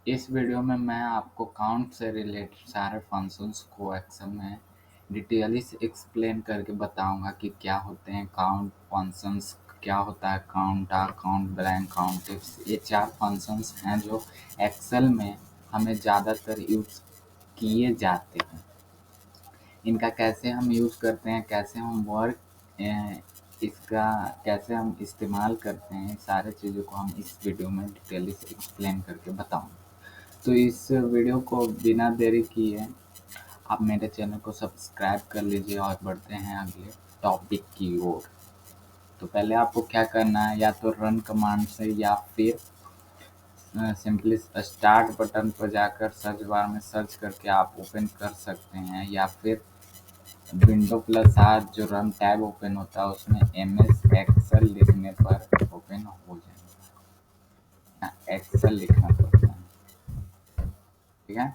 इस वीडियो में मैं आपको काउंट से रिलेटेड सारे फंक्शंस को एक्सेल में डिटेयली से एक्सप्लेन करके बताऊंगा कि क्या होते हैं काउंट फंक्शंस, क्या होता है काउंटा, काउंट ब्लैंक, काउंट इफ्स। ये 4 फंक्शंस हैं जो एक्सेल में हमें ज़्यादातर यूज़ किए जाते हैं। इनका कैसे हम यूज़ करते हैं, कैसे हम इसका कैसे हम इस्तेमाल करते हैं, सारे चीज़ों को हम इस वीडियो में डिटेयली से एक्सप्लेन करके बताऊंगा। तो इस वीडियो को बिना देरी किए आप मेरे चैनल को सब्सक्राइब कर लीजिए और बढ़ते हैं अगले टॉपिक की ओर। तो पहले आपको क्या करना है, या तो रन कमांड से या फिर सिंपली स्टार्ट बटन पर जाकर सर्च बार में सर्च करके आप ओपन कर सकते हैं, या फिर विंडो प्लस आर जो रन टैब ओपन होता है उसमें MS एक्सेल लिखने पर ओपन हो जाएगा। एक्सेल लिखना पड़ता है, ठीक है।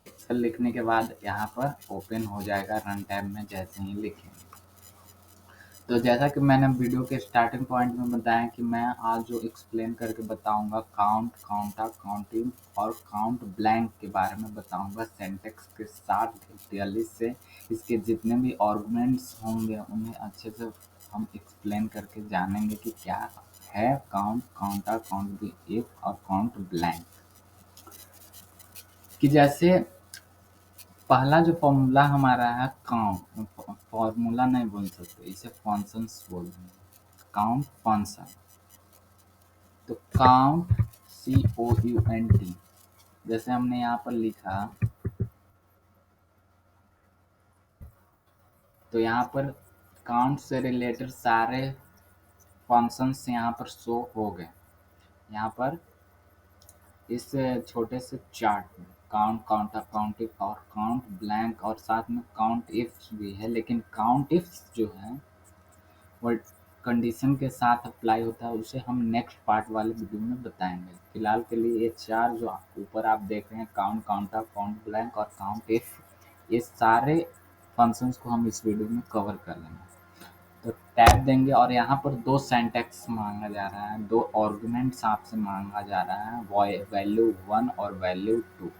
एक्सेल लिखने के बाद यहाँ पर ओपन हो जाएगा रन टैब में जैसे ही लिखेंगे। तो जैसा कि मैंने वीडियो के स्टार्टिंग पॉइंट में बताया कि मैं आज जो एक्सप्लेन करके बताऊंगा काउंट, काउंटा, काउंटिंग और काउंट ब्लैंक के बारे में बताऊंगा सिंटैक्स के साथ डिटेल से। इसके जितने भी आर्गुमेंट्स होंगे उन्हें अच्छे से हम एक्सप्लेन करके जानेंगे कि क्या है काउंट, काउंटा, काउंट इफ और काउंट ब्लैंक। कि जैसे पहला जो फॉर्मूला हमारा है काउंट, फॉर्मूला नहीं बोल सकते, इसे फंक्शंस बोल रहे हैं, काउंट फंक्शन। तो काउंट COUNT, जैसे हमने यहाँ पर लिखा तो यहाँ पर काउंट से रिलेटेड सारे फंक्शंस यहाँ पर शो हो गए। यहाँ पर इस छोटे से चार्ट में काउंट, काउंटा, काउंट इफ और काउंट ब्लैंक और साथ में काउंट इफ्स भी है। लेकिन काउंट इफ्स जो है वो कंडीशन के साथ अप्लाई होता है, उसे हम नेक्स्ट पार्ट वाले वीडियो में बताएंगे। फिलहाल के लिए ये 4 जो ऊपर आप देख रहे हैं काउंट, काउंटा, काउंट ब्लैंक और काउंट इफ, ये सारे फंक्शंस को हम इस वीडियो में कवर कर लेंगे। तो टैब देंगे और यहाँ पर 2 सिंटैक्स मांगा जा रहा है, 2 आर्गुमेंट्स आपसे मांगा जा रहा है, वैल्यू 1 और वैल्यू 2।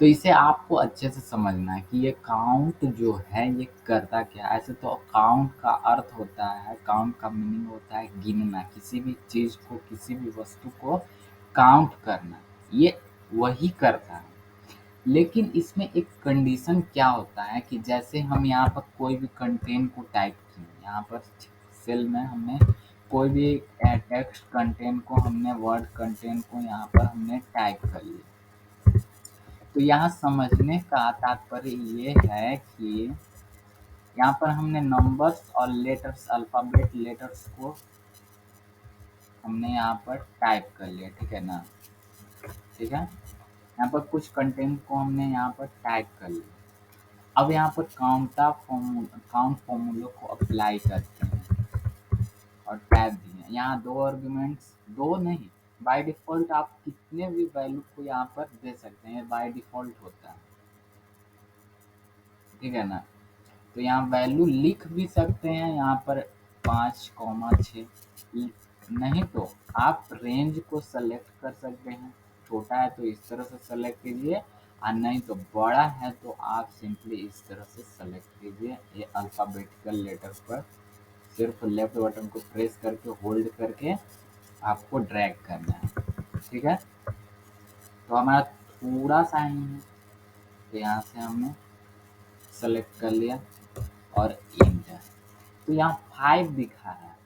तो इसे आपको अच्छे से समझना है कि ये काउंट जो है ये करता क्या है। ऐसे तो काउंट का अर्थ होता है, काउंट का मीनिंग होता है गिनना, किसी भी चीज़ को, किसी भी वस्तु को काउंट करना, ये वही करता है। लेकिन इसमें एक कंडीशन क्या होता है कि जैसे हम यहाँ पर कोई भी कंटेंट को टाइप किए, यहाँ पर सेल में हमने कोई भी टेक्स्ट कंटेंट को, हमने वर्ड कंटेंट को यहाँ पर हमने टाइप कर लिया। तो यहाँ समझने का तात्पर्य ये है कि यहाँ पर हमने नंबर्स और लेटर्स, अल्फ़ाबेट लेटर्स को हमने यहाँ पर टाइप कर लिया, ठीक है ना। ठीक है, यहाँ पर कुछ कंटेंट को हमने यहाँ पर टाइप कर लिया। अब यहाँ पर काउंट फॉर्मूला को अप्लाई करते हैं और टैब दिए। यहाँ 2 आर्गुमेंट्स, 2 नहीं, बाय डिफ़ॉल्ट आप कितने भी वैल्यू को यहाँ पर दे सकते हैं, बाय डिफ़ॉल्ट होता है, ठीक है ना। तो यहाँ वैल्यू लिख भी सकते हैं यहाँ पर 5,6, नहीं तो आप रेंज को सेलेक्ट कर सकते हैं। छोटा है तो इस तरह से सेलेक्ट कीजिए, और नहीं तो बड़ा है तो आप सिंपली इस तरह से सेलेक्ट कीजिए। ये अल्फ़ाबेटिकल लेटर पर सिर्फ लेफ्ट बटन को प्रेस करके होल्ड करके आपको ड्रैग करना है, ठीक है। तो हमारा थोड़ा सा ही है, तो यहाँ से हमने सेलेक्ट कर लिया और इंटर। तो यहाँ 5 दिखा रहा है,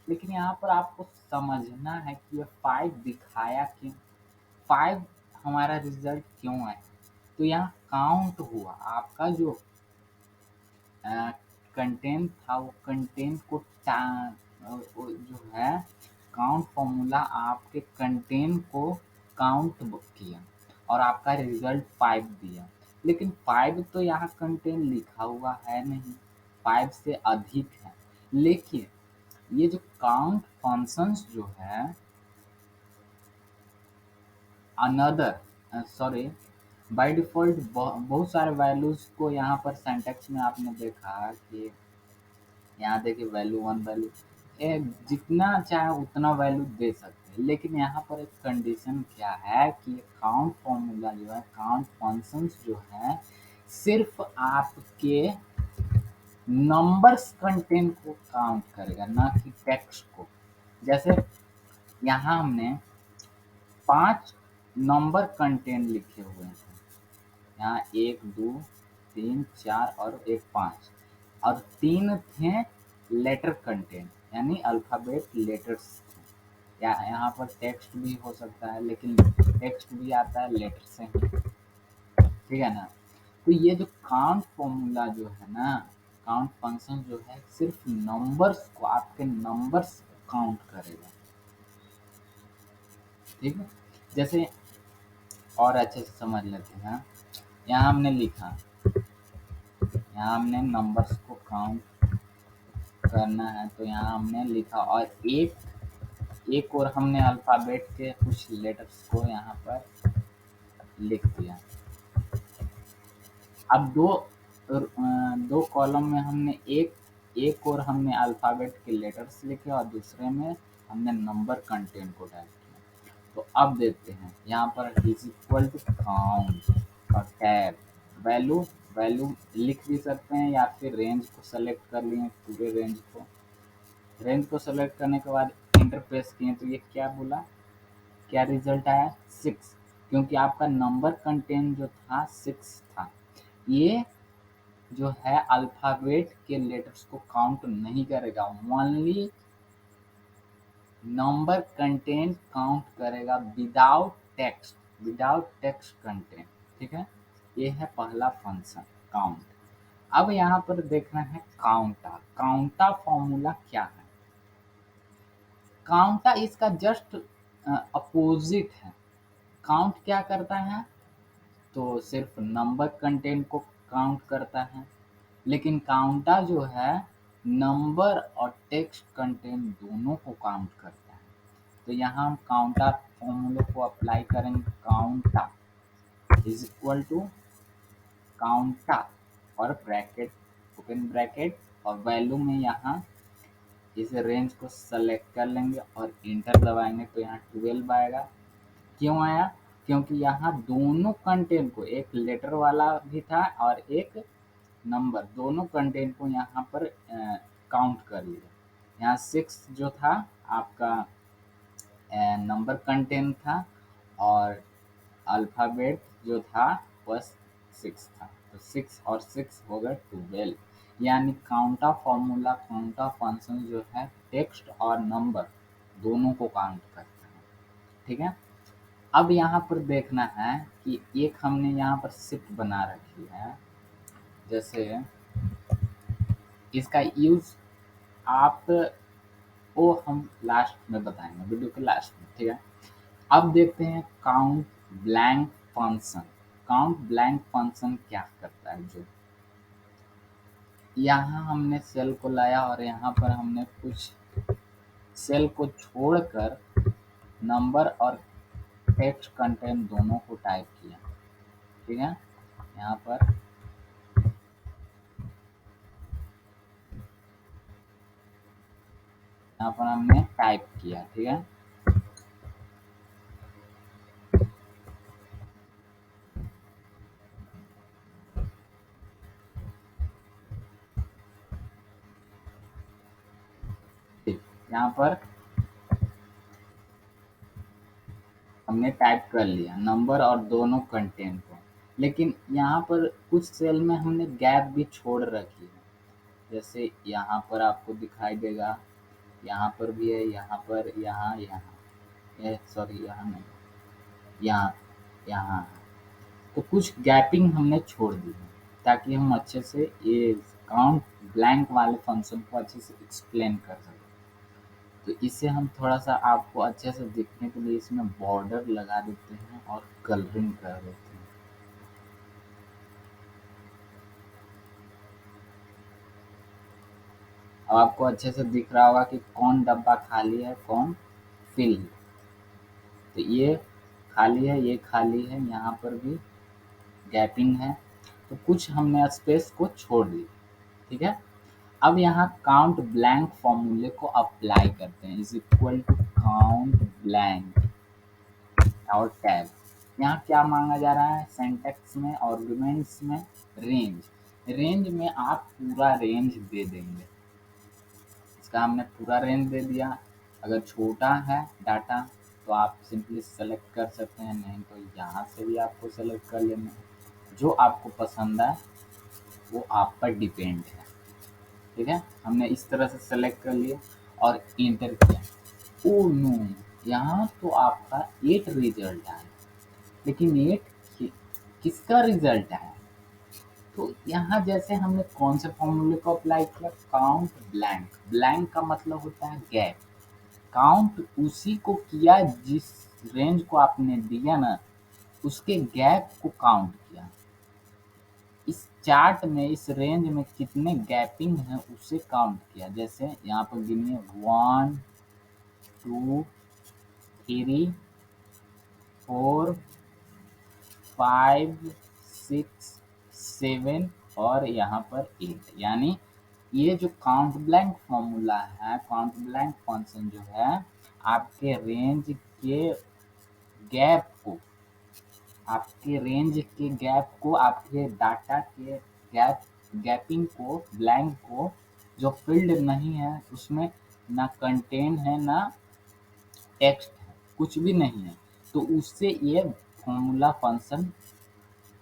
लेकिन यहाँ पर आपको समझना है कि ये 5 दिखाया क्यों, 5 हमारा रिजल्ट क्यों है। तो यहाँ काउंट हुआ, आपका जो कंटेंट था वो कंटेंट को वो जो है काउंट फॉर्मूला आपके कंटेंट को काउंट किया और आपका रिजल्ट 5 दिया। लेकिन 5 तो यहाँ कंटेंट लिखा हुआ है नहीं, 5 से अधिक है। लेकिन ये जो काउंट फंक्शंस जो है अनदर सॉरी बाय डिफ़ॉल्ट बहुत सारे वैल्यूज़ को यहाँ पर सिंटैक्स में आपने देखा कि यहाँ देखिए वैल्यू 1, वैल्यू जितना चाहे उतना वैल्यू दे सकते करेंगे। लेकिन यहाँ पर एक कंडीशन क्या है कि काउंट फॉर्मूला जो है, काउंट फंक्शंस जो है, सिर्फ आपके नंबर्स कंटेंट को काउंट करेगा, ना कि टेक्स्ट को। जैसे यहाँ हमने 5 नंबर कंटेंट लिखे हुए हैं, यहाँ 1 2 3 4 और एक 5, और 3 थे लेटर कंटेंट, यानी अल्फ़ाबेट लेटर्स थे। या यहाँ पर टेक्स्ट भी हो सकता है, लेकिन टेक्स्ट भी आता है लेटर से ही, ठीक है ना। तो ये जो काउंट फॉर्मूला जो है ना, काउंट फंक्शन जो है, सिर्फ नंबर्स को, आपके नंबर्स को काउंट करेगा, ठीक है। जैसे और अच्छे से समझ लेते हैं, यहाँ हमने लिखा, यहाँ हमने नंबर्स को काउंट करना है, तो यहाँ हमने लिखा और एक और हमने अल्फ़ाबेट के कुछ लेटर्स को यहाँ पर लिख दिया। अब दो कॉलम में हमने एक और हमने अल्फ़ाबेट के लेटर्स लिखे और दूसरे में हमने नंबर कंटेंट को टाइप किया। तो अब देखते हैं यहाँ पर इज इक्वल टू काउंट और टैब वैल्यू, लिख भी सकते हैं या फिर रेंज को सेलेक्ट कर लिए, पूरे रेंज को सेलेक्ट करने के बाद इंटर प्रेस किए, तो ये क्या बोला, क्या रिजल्ट आया, 6, क्योंकि आपका नंबर कंटेंट जो था 6 था। ये जो है अल्फ़ाबेट के लेटर्स को काउंट नहीं करेगा, ओनली नंबर कंटेंट काउंट करेगा विदाउट टेक्स्ट कंटेंट, ठीक है। ये है पहला फंक्शन काउंट। अब यहाँ पर देखना है काउंटा। काउंटा फॉर्मूला क्या है, काउंटा इसका जस्ट अपोजिट है। काउंट क्या करता है, तो सिर्फ नंबर कंटेंट को काउंट करता है, लेकिन काउंटा जो है नंबर और टेक्स्ट कंटेंट दोनों को काउंट करता है। तो यहाँ हम काउंटा फॉर्मूले को अप्लाई करेंगे, काउंटा इज इक्वल टू काउंटा और ब्रैकेट, ओपन ब्रैकेट, और वैल्यू में यहाँ इस रेंज को सेलेक्ट कर लेंगे और इंटर दबाएंगे, तो यहाँ 12 आएगा। क्यों आया, क्योंकि यहाँ दोनों कंटेंट को, एक लेटर वाला भी था और एक नंबर, दोनों कंटेंट को यहाँ पर काउंट कर लिया। यहाँ 6 जो था आपका नंबर कंटेंट था और अल्फ़ाबेट जो था वह 6 था, तो 6 और 6 हो गए 12। यानी काउंटा फॉर्मूला, काउंटा फंक्शन जो है टेक्स्ट और नंबर दोनों को काउंट करता है, ठीक है। अब यहाँ पर देखना है कि एक हमने यहाँ पर शिफ्ट बना रखी है, जैसे इसका यूज़ आप वो हम लास्ट में बताएंगे, वीडियो के लास्ट में, ठीक है। अब देखते हैं count blank function. Count blank function क्या करता है, जो यहाँ हमने सेल को लाया और यहाँ पर हमने कुछ सेल को छोड़कर नंबर और टेक्स्ट कंटेंट दोनों को टाइप किया, ठीक है। यहाँ पर हमने टाइप किया, ठीक है। ठीक, यहाँ पर हमने टाइप कर लिया नंबर और दोनों कंटेंट को, लेकिन यहाँ पर कुछ सेल में हमने गैप भी छोड़ रखी है। जैसे यहाँ पर आपको दिखाई देगा, यहाँ पर भी है, यहाँ पर, यहाँ सॉरी यहाँ नहीं, यहाँ यहाँ है। तो कुछ गैपिंग हमने छोड़ दी है ताकि हम अच्छे से ये काउंट ब्लैंक वाले फंक्शन को अच्छे से एक्सप्लेन कर सकें। तो इसे हम थोड़ा सा आपको अच्छे से दिखने के लिए इसमें बॉर्डर लगा देते हैं और कलरिंग कर देते हैं। अब आपको अच्छे से दिख रहा होगा कि कौन डब्बा खाली है, कौन फिल है। तो ये खाली है, ये खाली है, यहाँ पर भी गैपिंग है, तो कुछ हमने स्पेस को छोड़ दी, ठीक है। अब यहाँ काउंट ब्लैंक फॉर्मूले को अप्लाई करते हैं, is equal to count blank और टैब। यहाँ क्या मांगा जा रहा है सिंटैक्स में, आर्गुमेंट्स में, रेंज में आप पूरा रेंज दे देंगे। इसका हमने पूरा रेंज दे दिया। अगर छोटा है डाटा तो आप सिंपली सेलेक्ट कर सकते हैं, नहीं तो यहाँ से भी आपको सेलेक्ट कर लेना है। जो आपको पसंद है वो आप पर डिपेंड है। ठीक है, हमने इस तरह से सेलेक्ट कर लिया और इंटर किया। ओ नो, यहाँ तो आपका 8 रिजल्ट आया, लेकिन 8 किसका रिजल्ट है? तो यहाँ जैसे हमने कौन से फॉर्मूले को अप्लाई किया, काउंट ब्लैंक। ब्लैंक का मतलब होता है गैप। काउंट उसी को किया जिस रेंज को आपने दिया ना, उसके गैप को काउंट किया। इस चार्ट में इस रेंज में कितने गैपिंग हैं उसे काउंट किया। जैसे यहाँ पर गिनिए 1 2 3 4 5 6 7 और यहाँ पर 8। यानी ये जो काउंट ब्लैंक फॉर्मूला है, काउंट ब्लैंक फंक्शन जो है, आपके रेंज के गैप को, आपके रेंज के गैप को, आपके डाटा के गैपिंग को, ब्लैंक को, जो फील्ड नहीं है उसमें ना कंटेंट है ना टेक्स्ट है, कुछ भी नहीं है, तो उससे ये फॉर्मूला फंक्शन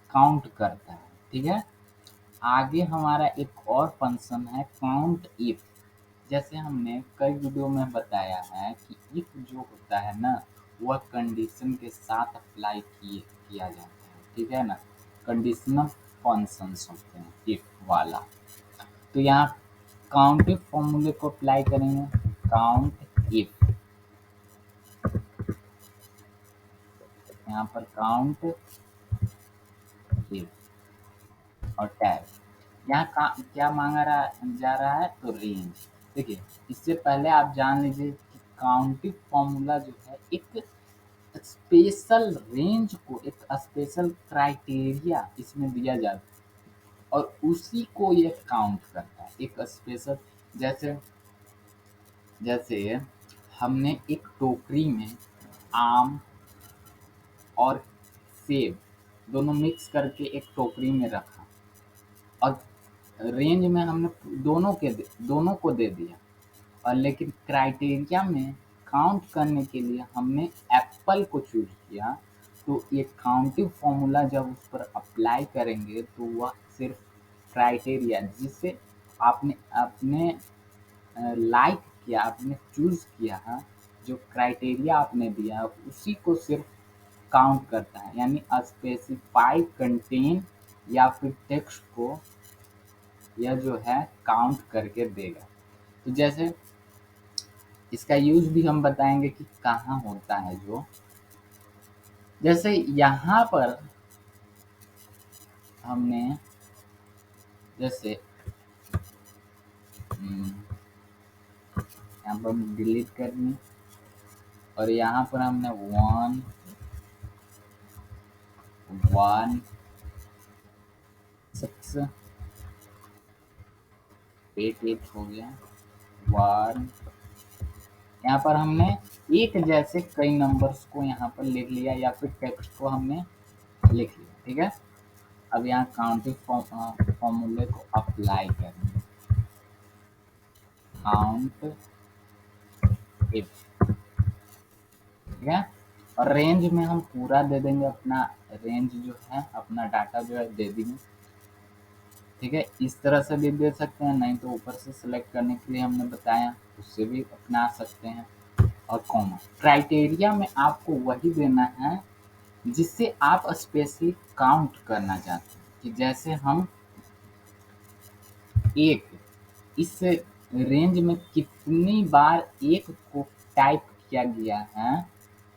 काउंट करता है। ठीक है, आगे हमारा एक और फंक्शन है काउंट इफ। जैसे हमने कई वीडियो में बताया है कि इफ जो होता है ना, वह कंडीशन के साथ अप्लाई किया जाता है। ठीक है ना, कंडीशनल फंक्शंस होते हैं इफ वाला। तो यहाँ काउंट इफ फॉर्मूले को अप्लाई करेंगे, काउंट इफ, यहाँ पर काउंट इफ और टैब। यहाँ क्या मांगा जा रहा है, तो रेंज। देखिए, इससे पहले आप जान लीजिए कि काउंटिव फॉर्मूला जो है एक स्पेशल रेंज को, एक स्पेशल क्राइटेरिया इसमें दिया जाता है और उसी को ये काउंट करता है। एक स्पेशल, जैसे जैसे हमने एक टोकरी में आम और सेब दोनों मिक्स करके एक टोकरी में रखा और रेंज में हमने दोनों को दे दिया, और लेकिन क्राइटेरिया में काउंट करने के लिए हमने एप्पल को चूज किया। तो ये काउंटिव फॉर्मूला जब उस पर अप्लाई करेंगे तो वह सिर्फ क्राइटेरिया जिसे आपने अपने लाइक किया, आपने चूज किया है, जो क्राइटेरिया आपने दिया उसी को सिर्फ काउंट करता है। यानी स्पेसिफाई कंटेन या फिर टेक्स्ट को यह जो है काउंट करके देगा। तो जैसे इसका यूज भी हम बताएंगे कि कहाँ होता है। जो जैसे यहाँ पर हमने जैसे यहाँ पर डिलीट करनी और यहाँ पर हमने 1 1 6 8 8 हो गया 1। यहाँ पर हमने एक जैसे कई नंबर्स को यहाँ पर लिख लिया या फिर टेक्स्ट को हमने लिख लिया। ठीक है, अब यहाँ काउंटिंग फॉर्मूले को अप्लाई करेंगे, काउंट इफ। ठीक है, और रेंज में हम पूरा दे देंगे, अपना रेंज जो है, अपना डाटा जो है दे देंगे। ठीक है, इस तरह से भी दे सकते हैं, नहीं तो ऊपर से सिलेक्ट करने के लिए हमने बताया उससे भी अपना सकते हैं। और कॉमा क्राइटेरिया में आपको वही देना है जिससे आप स्पेशली काउंट करना चाहते हैं, कि जैसे हम एक इस रेंज में कितनी बार एक को टाइप किया गया है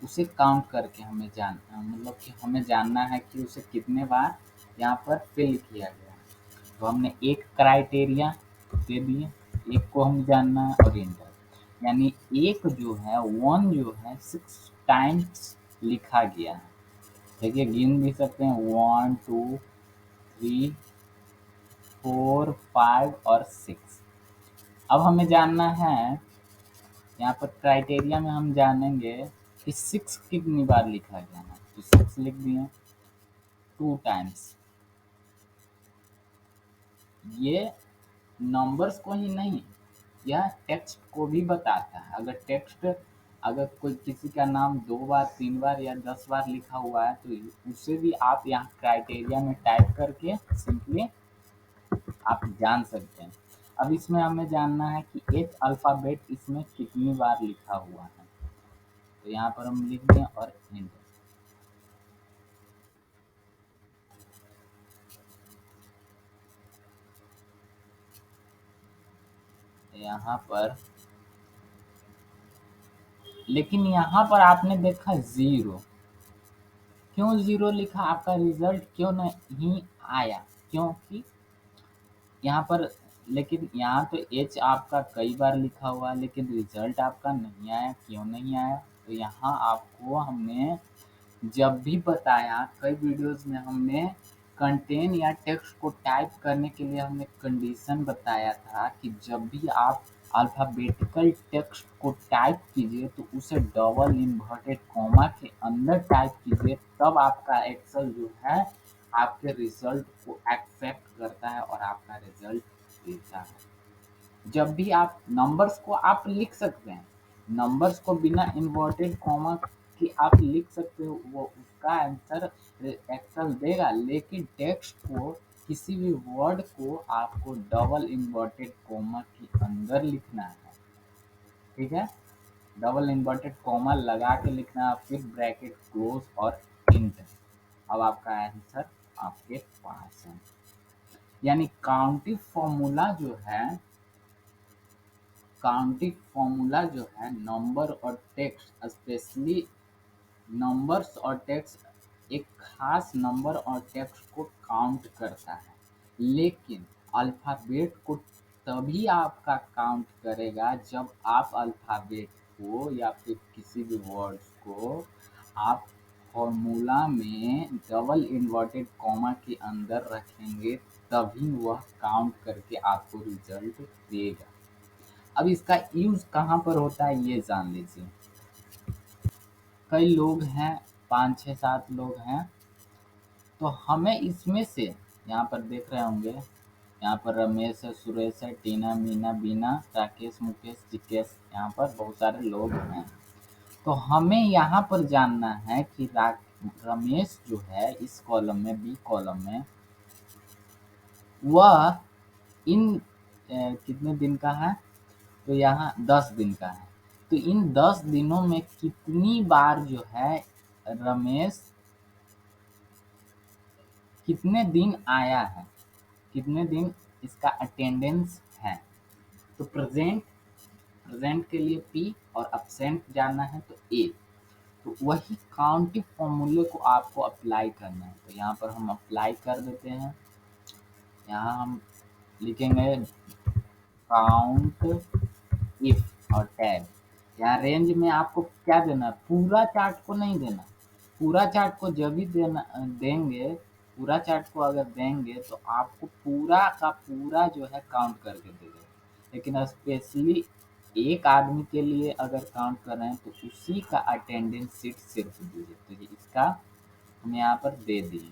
उसे काउंट करके हमें मतलब कि हमें जानना है कि उसे कितने बार यहाँ पर फिल किया गया है। तो हमने एक क्राइटेरिया दे दिए, एक को हम जानना है और इंटर। यानी एक जो है 1 जो है 6 टाइम्स लिखा गया है। देखिए गिन भी सकते हैं 1 2 3 4 5 और 6। अब हमें जानना है यहाँ पर क्राइटेरिया में हम जानेंगे कि 6 कितनी बार लिखा गया है, तो 6 लिख दिए 2 टाइम्स। ये नंबर्स को ही नहीं, यह टेक्स्ट को भी बताता है। अगर टेक्स्ट, अगर कोई किसी का नाम 2 बार 3 बार या 10 बार लिखा हुआ है तो उसे भी आप यहाँ क्राइटेरिया में टाइप करके सिंपली आप जान सकते हैं। अब इसमें हमें जानना है कि एच अल्फ़ाबेट इसमें कितनी बार लिखा हुआ है, तो यहाँ पर हम लिख दें और एंटर। यहाँ पर, लेकिन यहाँ पर आपने देखा 0, क्यों 0 लिखा? आपका रिजल्ट क्यों नहीं आया? क्योंकि यहाँ पर, लेकिन यहाँ तो एच आपका कई बार लिखा हुआ है लेकिन रिजल्ट आपका नहीं आया, क्यों नहीं आया? तो यहाँ आपको हमने जब भी बताया, कई वीडियोस में हमने कंटेंट या टेक्स्ट को टाइप करने के लिए हमने कंडीशन बताया था कि जब भी आप अल्फ़ाबेटिकल टेक्स्ट को टाइप कीजिए तो उसे डबल इन्वर्टेड कॉमा के अंदर टाइप कीजिए, तब आपका एक्सेल जो है आपके रिजल्ट को एक्सेप्ट करता है और आपका रिजल्ट देता है। जब भी आप नंबर्स को आप लिख सकते हैं, नंबर्स को बिना इन्वर्टेड कॉमा के आप लिख सकते हो, वो उसका आंसर एक्सेल देगा, लेकिन टेक्स्ट को, किसी भी वर्ड को आपको डबल इन्वर्टेड कॉमा के अंदर लिखना है, ठीक है? डबल इन्वर्टेड कॉमा लगा के लिखना है, फिर ब्रैकेट क्लोज और इंटर। अब आपका आंसर आपके पास है। यानी काउंटिंग फॉर्मूला जो है नंबर और टेक्स्ट, स्पेशली नंबर्स और टेक्स्ट, एक खास नंबर और टेक्स्ट को काउंट करता है, लेकिन अल्फ़ाबेट को तभी आपका काउंट करेगा जब आप अल्फ़ाबेट को या फिर किसी भी वर्ड्स को आप फॉर्मूला में डबल इन्वर्टेड कॉमा के अंदर रखेंगे, तभी वह काउंट करके आपको रिजल्ट देगा। अब इसका यूज़ कहाँ पर होता है ये जान लीजिए। कई लोग हैं, 5 6 7 लोग हैं, तो हमें इसमें से, यहाँ पर देख रहे होंगे, यहाँ पर रमेश है, सुरेश है, टीना, मीना, बीना, राकेश, मुकेश, जिकेश, यहाँ पर बहुत सारे लोग हैं। तो हमें यहाँ पर जानना है कि रमेश जो है इस कॉलम में, बी कॉलम में, वह इन कितने दिन का है? तो यहाँ 10 दिन का है। तो इन 10 दिनों में कितनी बार जो है रमेश कितने दिन आया है, कितने दिन इसका अटेंडेंस है? तो प्रेजेंट, प्रेजेंट के लिए पी और अब्सेंट जानना है तो ए। तो वही काउंटिंग फॉर्मूले को आपको अप्लाई करना है, तो यहाँ पर हम अप्लाई कर देते हैं। यहाँ हम लिखेंगे काउंट इफ और टैब। यहाँ रेंज में आपको क्या देना है? पूरा चार्ट को नहीं देना। पूरा चार्ट को जब भी देंगे, पूरा चार्ट को अगर देंगे तो आपको पूरा का पूरा जो है काउंट करके देगा, लेकिन स्पेशली एक आदमी के लिए अगर काउंट कर रहे हैं तो उसी का अटेंडेंस सीट सिर्फ दीजिए। तो ये इसका हम यहाँ पर दे दिए,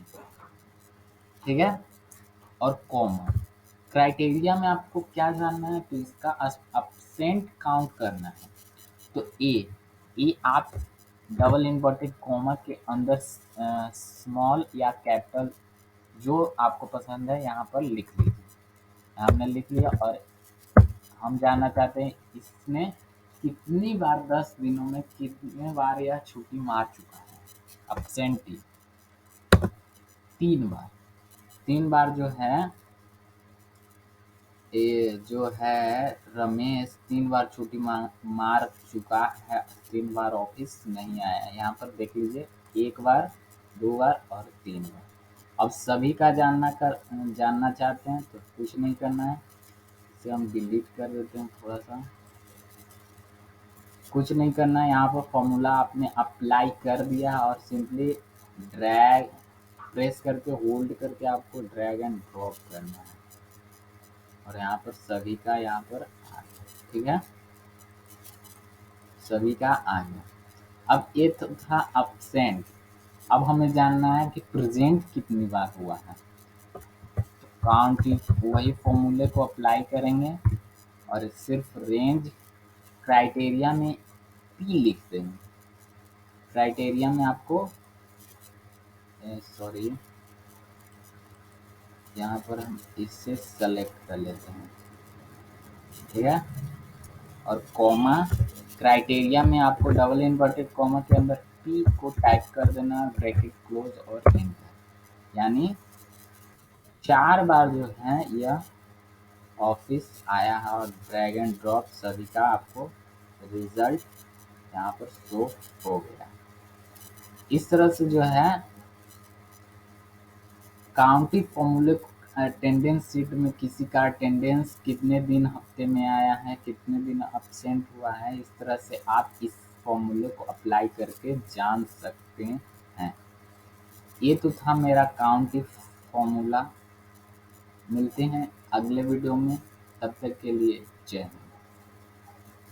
ठीक है? और कॉमा क्राइटेरिया में आपको क्या जानना है? तो इसका अब्सेंट काउंट करना है। तो ए आप डबल इन्वर्टेड कॉमा के अंदर स्मॉल या कैपिटल जो आपको पसंद है यहाँ पर लिख लीजिए। हमने लिख लिया और हम जानना चाहते हैं इसने कितनी बार 10 दिनों में कितने बार यह छुट्टी मार चुका है। अब्सेंटी 3 बार, 3 बार जो है ये जो है रमेश 3 बार छुट्टी मार चुका है, 3 बार ऑफिस नहीं आया। यहाँ पर देख लीजिए, 1 बार, 2 बार और 3 बार। अब सभी का जानना चाहते हैं तो कुछ नहीं करना है, इसे हम डिलीट कर देते हैं थोड़ा सा। कुछ नहीं करना है, यहाँ पर फॉर्मूला आपने अप्लाई कर दिया और सिंपली ड्रैग प्रेस करके होल्ड करके आपको ड्रैग एंड ड्रॉप करना है और यहाँ पर सभी का यहाँ पर आ गया, ठीक है? सभी का आ गया। अब ये तो था absent, अब हमें जानना है कि प्रेजेंट कितनी बार हुआ है। काउंट इफ वही फॉर्मूले को अप्लाई करेंगे और सिर्फ रेंज क्राइटेरिया में पी लिख देंगे। क्राइटेरिया में आपको सॉरी, यहाँ पर हम इससे सेलेक्ट कर लेते हैं, ठीक है। और कॉमा क्राइटेरिया में आपको डबल इन्वर्टेड कॉमा के अंदर पी को टाइप कर देना, ब्रैकेट क्लोज और एंटर। यानी 4 बार जो है यह ऑफिस आया है और ड्रैग एंड ड्रॉप सभी का आपको रिजल्ट यहाँ पर शो हो गया। इस तरह से जो है काउंटिंग फॉर्मूले अटेंडेंस शीट में किसी का अटेंडेंस कितने दिन हफ्ते में आया है, कितने दिन अब्सेंट हुआ है, इस तरह से आप इस फॉर्मूले को अप्लाई करके जान सकते हैं। ये तो था मेरा काउंटिंग फॉर्मूला। मिलते हैं अगले वीडियो में, तब तक के लिए जय हिंद।